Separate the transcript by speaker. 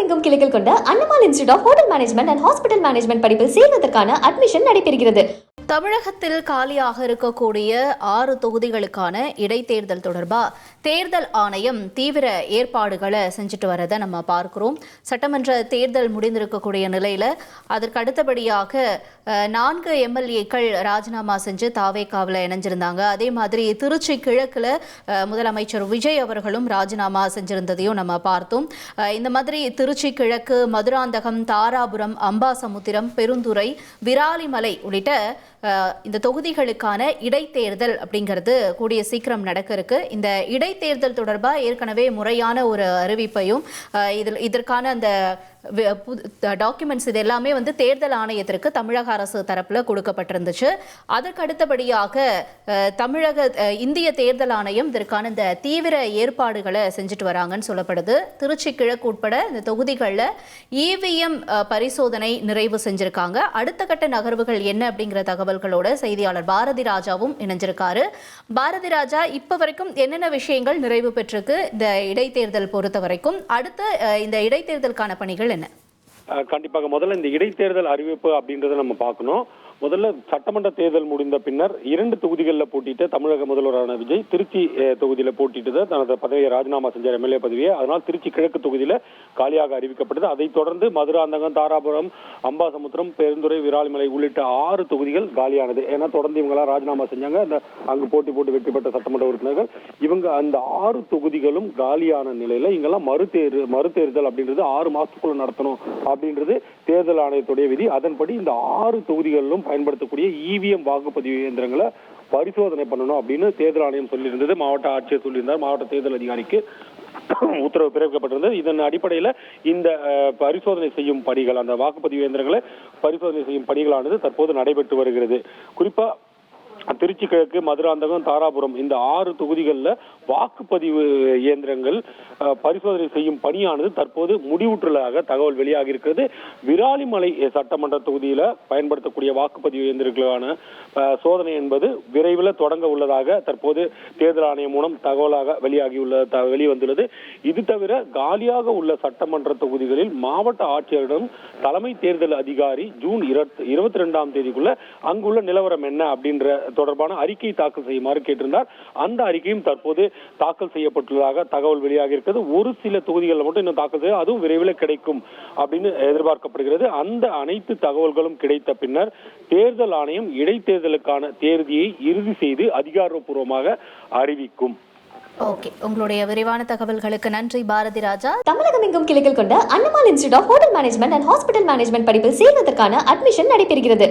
Speaker 1: தமிழகமெங்கும் கிளைகள் கொண்ட Annamal institute of hotel management and hospital management படிப்பில் சேர்வதற்கான அட்மிஷன் நடைபெறுகிறது.
Speaker 2: தமிழகத்தில் காலியாக இருக்கக்கூடிய 6 தொகுதிகளுக்கான இடைத்தேர்தல் தொடர்பா தேர்தல் ஆணையம் தீவிர ஏற்பாடுகளை செஞ்சுட்டு வரதை நம்ம பார்க்கிறோம். சட்டமன்ற தேர்தல் முடிந்திருக்கக்கூடிய நிலையில அதற்கு அடுத்தபடியாக 4 எம்எல்ஏக்கள் ராஜினாமா செஞ்சு தாவேகாவில் இணைஞ்சிருந்தாங்க. அதே மாதிரி திருச்சி கிழக்குல முதலமைச்சர் விஜய் அவர்களும் ராஜினாமா செஞ்சிருந்ததையும் நம்ம பார்த்தோம். இந்த மாதிரி திருச்சி கிழக்கு, மதுராந்தகம், தாராபுரம், அம்பாசமுத்திரம், பெருந்துறை, விராலிமலை உள்ளிட்ட இந்த தொகுதிகளுக்கான இடைத்தேர்தல் அப்படிங்கிறது கூடிய சீக்கிரம் நடக்க இருக்கு. இந்த இடைத்தேர்தல் தொடர்பாக ஏற்கனவே முறையான ஒரு அறிவிப்பையும் இதற்கான அந்த டாக்குமெண்ட்ஸ் இது எல்லாமே தேர்தல் ஆணையத்திற்கு தமிழக அரசு தரப்புல கொடுக்கப்பட்டிருந்துச்சு. அதற்கு அடுத்தபடியாக இந்திய தேர்தல் ஆணையம் இதற்கான இந்த தீவிர ஏற்பாடுகளை செஞ்சுட்டு வராங்கன்னு சொல்லப்படுது. திருச்சி கிழக்கு உட்பட இந்த தொகுதிகளில் இவிஎம் பரிசோதனை நிறைவு செஞ்சிருக்காங்க. அடுத்த கட்ட நகர்வுகள் என்ன அப்படிங்கிற தகவல்களோட செய்தியாளர் பாரதி ராஜாவும் இணைஞ்சிருக்காரு. பாரதி ராஜா, இப்ப வரைக்கும் என்னென்ன விஷயங்கள் நிறைவு பெற்றிருக்கு இந்த இடைத்தேர்தல் பொறுத்த வரைக்கும்? அடுத்து இந்த இடைத்தேர்தலுக்கான பணிகள் என்ன?
Speaker 3: கண்டிப்பாக முதல்ல இந்த இடைத்தேர்தல் அறிவிப்பு அப்படின்றத நம்ம பார்க்கணும். முதல்ல சட்டமன்ற தேர்தல் முடிந்த பின்னர் 2 தொகுதிகளில் போட்டிட்டு தமிழக முதல்வரான விஜய் திருச்சி தொகுதியில் போட்டிட்டு தனது பதவியை ராஜினாமா செஞ்சார், எம்எல்ஏ பதவியை. அதனால் திருச்சி கிழக்கு தொகுதியில் காலியாக அறிவிக்கப்பட்டது. அதைத் தொடர்ந்து மதுராந்தகம், தாராபுரம், அம்பாசமுத்திரம், பெருந்துறை, விராலிமலை உள்ளிட்ட 6 தொகுதிகள் காலியானது. ஏன்னா தொடர்ந்து இவங்களாம் ராஜினாமா செஞ்சாங்க. அந்த அங்கு போட்டு வெற்றி பெற்ற சட்டமன்ற உறுப்பினர்கள் இவங்க. அந்த 6 தொகுதிகளும் காலியான நிலையில இங்கெல்லாம் மறுதேர்தல் அப்படின்றது 6 மாசத்துக்குள்ள நடத்தணும் அப்படின்றது தேர்தல் ஆணையத்துடைய விதி. அதன்படி இந்த 6 தொகுதிகளிலும் பயன்படுத்தக்கூடிய இவிஎம் வாக்குப்பதிவு இயந்திரங்களை பரிசோதனை பண்ணணும் அப்படின்னு தேர்தல் ஆணையம் சொல்லியிருந்தது. மாவட்ட ஆட்சியர் சொல்லியிருந்தார். மாவட்ட தேர்தல் அதிகாரிக்கு உத்தரவு பிறப்பிக்கப்பட்டிருந்தது. இதன் அடிப்படையில் இந்த பரிசோதனை செய்யும் பணிகள், அந்த வாக்குப்பதிவு இயந்திரங்களை பரிசோதனை செய்யும் பணிகளானது தற்போது நடைபெற்று வருகிறது. குறிப்பா திருச்சி கிழக்கு, மதுராந்தகம், தாராபுரம் இந்த 6 தொகுதிகளில் வாக்குப்பதிவு இயந்திரங்கள் பரிசோதனை செய்யும் பணியானது தற்போது முடிவுற்றதாக தகவல் வெளியாகி இருக்கிறது. விராலிமலை சட்டமன்ற தொகுதியில பயன்படுத்தக்கூடிய வாக்குப்பதிவு இயந்திரங்களுக்கான சோதனை என்பது விரைவில் தொடங்க உள்ளதாக தற்போது தேர்தல் ஆணையம் மூலம் தகவலாக வெளிவந்துள்ளது. இது தவிர காலியாக உள்ள சட்டமன்ற தொகுதிகளில் மாவட்ட ஆட்சியரிடம் தலைமை தேர்தல் அதிகாரி ஜூன் 22ஆம் தேதிக்குள்ள அங்குள்ள நிலவரம் என்ன அப்படின்ற தொடர்பான அறிக்கை தாக்கல் செய்யுமாறு கேட்டிருந்தார். அந்த அறிக்கையும் தற்போது தாக்கல் செய்யப்பட்டுள்ளதாக தகவல் வெளியாக இருக்கிறது. ஒரு சில தொகுதிகளில் மட்டும் இன்னும் தாக்கல் செய்ய, அதுவும் விரைவில் கிடைக்கும் அப்படின்னு எதிர்பார்க்கப்படுகிறது. அந்த அனைத்து தகவல்களும் கிடைத்த பின்னர் தேர்தல் ஆணையம் இடைத்தேர்தலுக்கான தேதியை இறுதி செய்து அதிகாரப்பூர்வமாக அறிவிக்கும்.
Speaker 2: ஓகே, உங்களுடைய விரிவான தகவல்களுக்கு நன்றி பாரதி ராஜா.
Speaker 1: தமிழகமெங்கும் கிளைகள் கொண்ட Annamal institute of hotel management and hospital management படிப்பில் சேர்வதற்கான அட்மிஷன் நடைபெறுகிறது.